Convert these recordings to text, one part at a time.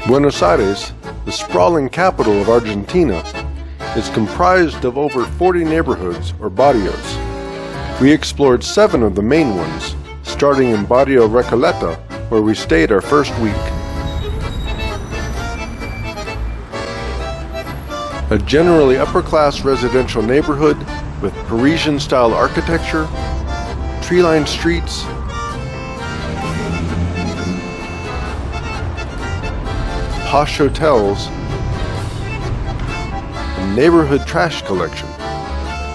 Buenos Aires, the sprawling capital of Argentina, is comprised of over 40 neighborhoods or barrios. We explored 7 of the main ones, starting in Barrio Recoleta, where we stayed our first week. A generally upper-class residential neighborhood with Parisian-style architecture, tree-lined streets, posh hotels, and neighborhood trash collection,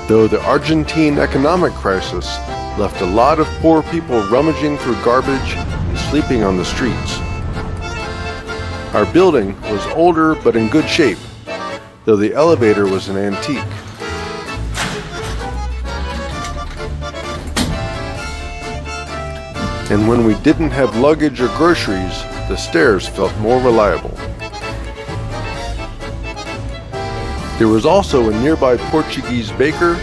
though the Argentine economic crisis left a lot of poor people rummaging through garbage and sleeping on the streets. Our building was older but in good shape, though the elevator was an antique. And when we didn't have luggage or groceries, the stairs felt more reliable. There was also a nearby Portuguese baker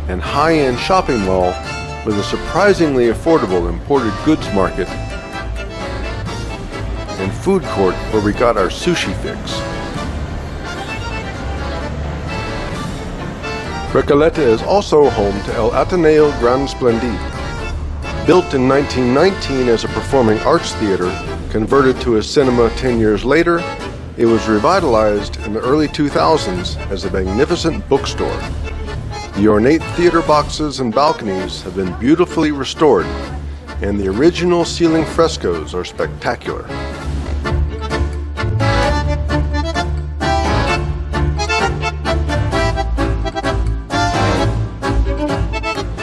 and high-end shopping mall with a surprisingly affordable imported goods market and food court where we got our sushi fix. Recoleta is also home to El Ateneo Gran Splendid. Built in 1919 as a performing arts theater, converted to a cinema 10 years later, it was revitalized in the early 2000s as a magnificent bookstore. The ornate theater boxes and balconies have been beautifully restored, and the original ceiling frescoes are spectacular.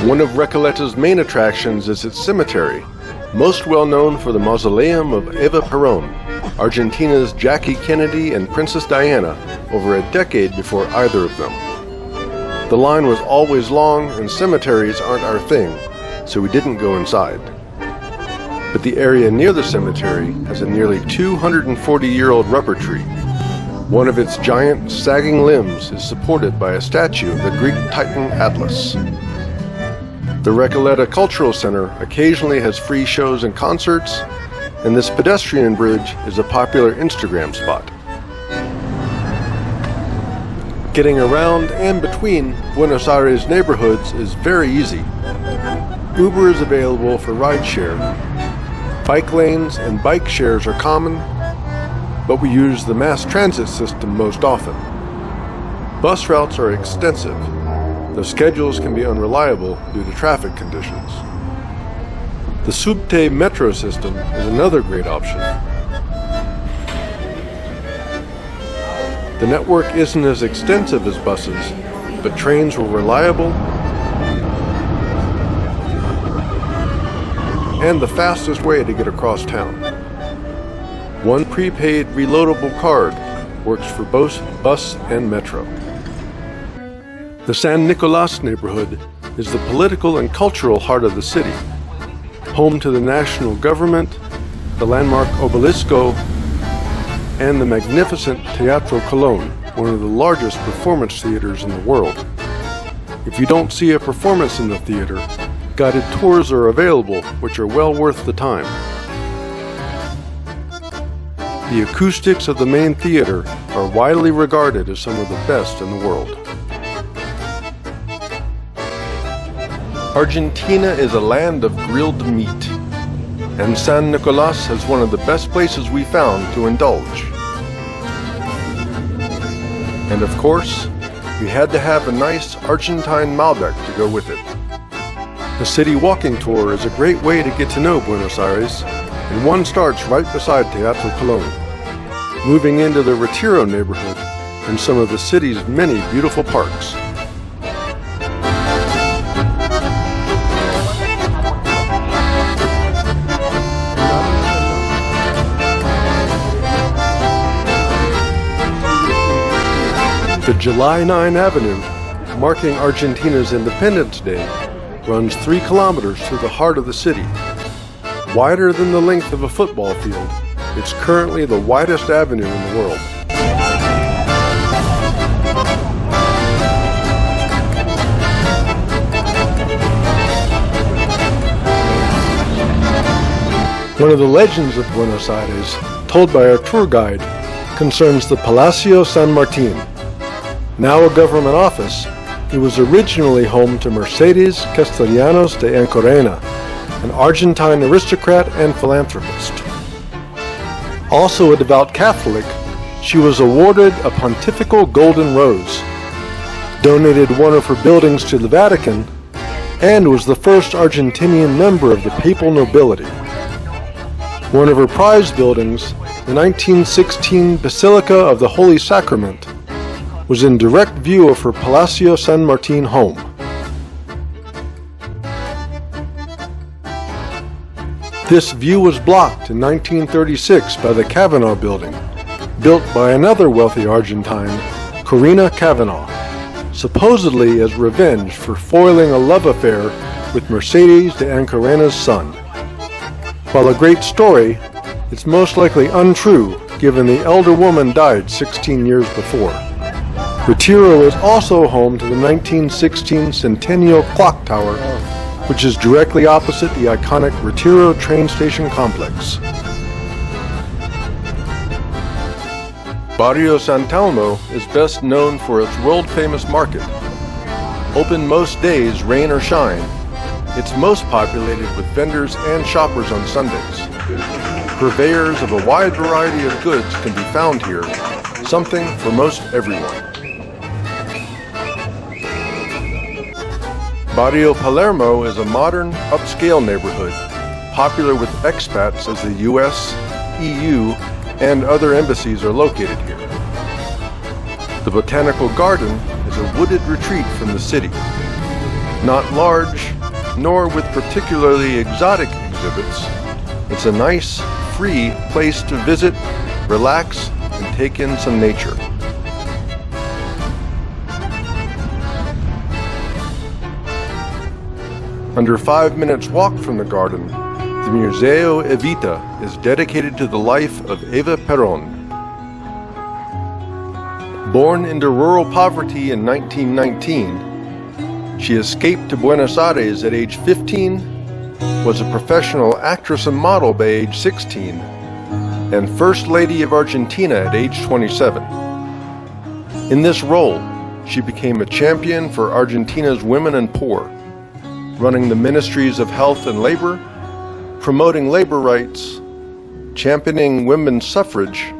One of Recoleta's main attractions is its cemetery, most well known for the mausoleum of Eva Perón, Argentina's Jackie Kennedy and Princess Diana, over a decade before either of them. The line was always long and cemeteries aren't our thing, so we didn't go inside. But the area near the cemetery has a nearly 240-year-old rubber tree. One of its giant, sagging limbs is supported by a statue of the Greek Titan Atlas. The Recoleta Cultural Center occasionally has free shows and concerts, and this pedestrian bridge is a popular Instagram spot. Getting around and between Buenos Aires neighborhoods is very easy. Uber is available for rideshare. Bike lanes and bike shares are common, but we use the mass transit system most often. Bus routes are extensive, though schedules can be unreliable due to traffic conditions. The Subte metro system is another great option. The network isn't as extensive as buses, but trains were reliable and the fastest way to get across town. One prepaid reloadable card works for both bus and metro. The San Nicolas neighborhood is the political and cultural heart of the city, home to the national government, the landmark Obelisco, and the magnificent Teatro Colón, one of the largest performance theaters in the world. If you don't see a performance in the theater, guided tours are available, which are well worth the time. The acoustics of the main theater are widely regarded as some of the best in the world. Argentina is a land of grilled meat, and San Nicolas is one of the best places we found to indulge. And of course, we had to have a nice Argentine Malbec to go with it. The city walking tour is a great way to get to know Buenos Aires, and one starts right beside Teatro Colón, moving into the Retiro neighborhood and some of the city's many beautiful parks. The July 9 Avenue, marking Argentina's Independence Day, runs 3 kilometers through the heart of the city. Wider than the length of a football field, it's currently the widest avenue in the world. One of the legends of Buenos Aires, told by our tour guide, concerns the Palacio San Martin. Now a government office, it was originally home to Mercedes Castellanos de Ancorena, an Argentine aristocrat and philanthropist. Also a devout Catholic, she was awarded a Pontifical Golden Rose, donated one of her buildings to the Vatican, and was the first Argentinian member of the papal nobility. One of her prized buildings, the 1916 Basilica of the Holy Sacrament, was in direct view of her Palacio San Martin home. This view was blocked in 1936 by the Kavanaugh Building, built by another wealthy Argentine, Corina Kavanaugh, supposedly as revenge for foiling a love affair with Mercedes de Ancorena's son. While a great story, it's most likely untrue given the elder woman died 16 years before. Retiro is also home to the 1916 Centennial Clock Tower, which is directly opposite the iconic Retiro train station complex. Barrios San Telmo is best known for its world-famous market. Open most days, rain or shine, it's most populated with vendors and shoppers on Sundays. Purveyors of a wide variety of goods can be found here, something for most everyone. Barrio Palermo is a modern, upscale neighborhood, popular with expats as the US, EU, and other embassies are located here. The Botanical Garden is a wooded retreat from the city. Not large, nor with particularly exotic exhibits, it's a nice, free place to visit, relax, and take in some nature. Under 5 minutes walk from the garden, the Museo Evita is dedicated to the life of Eva Perón. Born into rural poverty in 1919, she escaped to Buenos Aires at age 15, was a professional actress and model by age 16, and First Lady of Argentina at age 27. In this role, she became a champion for Argentina's women and poor, running the Ministries of Health and Labor, promoting labor rights, championing women's suffrage,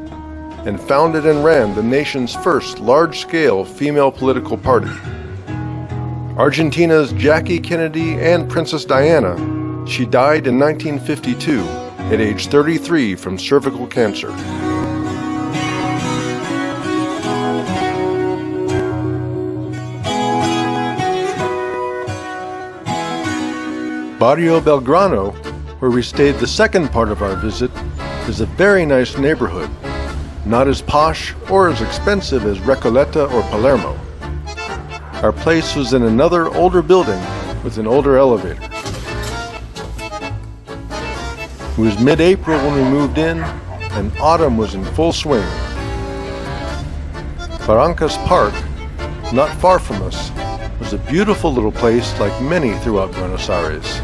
and founded and ran the nation's first large-scale female political party. Argentina's Jackie Kennedy and Princess Diana, she died in 1952 at age 33 from cervical cancer. Barrio Belgrano, where we stayed the second part of our visit, is a very nice neighborhood, not as posh or as expensive as Recoleta or Palermo. Our place was in another older building with an older elevator. It was mid-April when we moved in, and autumn was in full swing. Barrancas Park, not far from us, was a beautiful little place like many throughout Buenos Aires.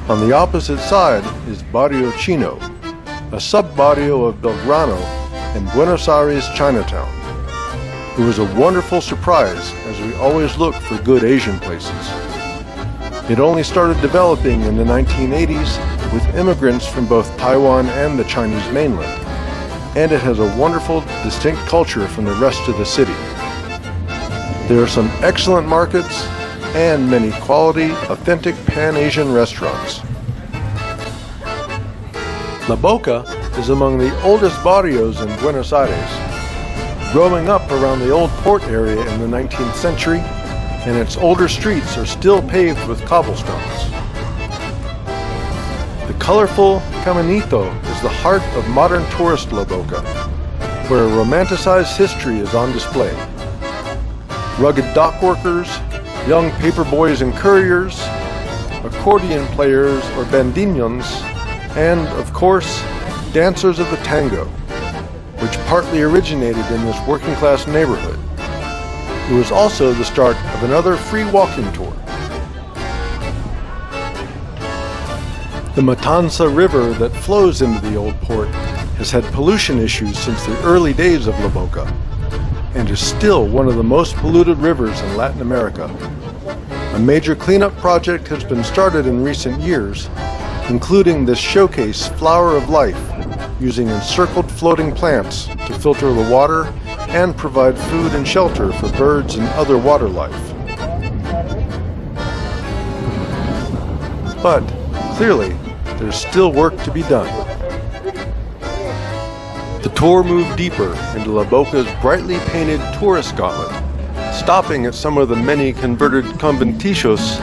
On the opposite side is Barrio Chino, a sub-barrio of Belgrano and Buenos Aires Chinatown. It was a wonderful surprise as we always look for good Asian places. It only started developing in the 1980s with immigrants from both Taiwan and the Chinese mainland, and it has a wonderful, distinct culture from the rest of the city. There are some excellent markets and many quality, authentic Pan-Asian restaurants. La Boca is among the oldest barrios in Buenos Aires, growing up around the old port area in the 19th century, and its older streets are still paved with cobblestones. The colorful Caminito is the heart of modern tourist La Boca, where a romanticized history is on display. Rugged dock workers, young paper boys and couriers, accordion players or bandinos, and, of course, dancers of the tango, which partly originated in this working-class neighborhood. It was also the start of another free walking tour. The Matanza River that flows into the old port has had pollution issues since the early days of La Boca, and is still one of the most polluted rivers in Latin America. A major cleanup project has been started in recent years, including this showcase Flower of Life, using encircled floating plants to filter the water and provide food and shelter for birds and other water life. But, clearly, there's still work to be done. The tour moved deeper into La Boca's brightly painted tourist gauntlet, stopping at some of the many converted conventillos,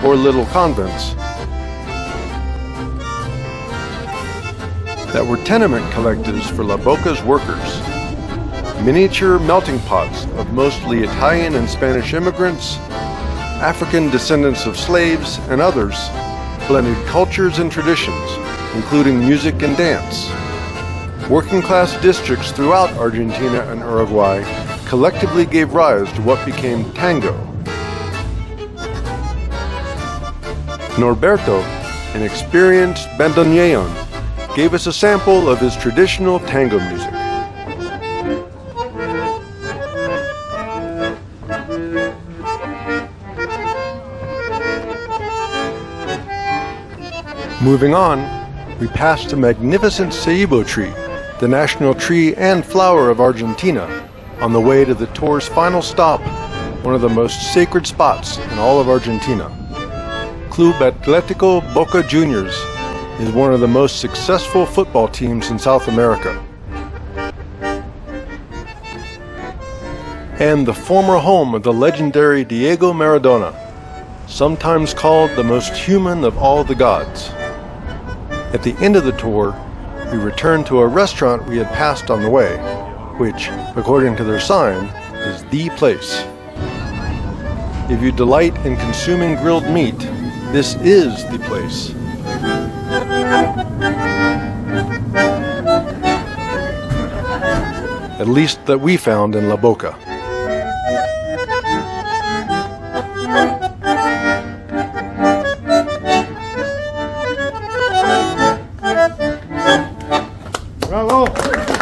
or little convents, that were tenement collectives for La Boca's workers. Miniature melting pots of mostly Italian and Spanish immigrants, African descendants of slaves, and others, blended cultures and traditions, including music and dance. Working-class districts throughout Argentina and Uruguay collectively gave rise to what became tango. Norberto, an experienced bandoneon, gave us a sample of his traditional tango music. Moving on, we passed a magnificent ceibo tree, the national tree and flower of Argentina, on the way to the tour's final stop, one of the most sacred spots in all of Argentina. Club Atlético Boca Juniors is one of the most successful football teams in South America, and the former home of the legendary Diego Maradona, sometimes called the most human of all the gods. At the end of the tour, we returned to a restaurant we had passed on the way, which, according to their sign, is the place. If you delight in consuming grilled meat, this is the place. At least that we found in La Boca.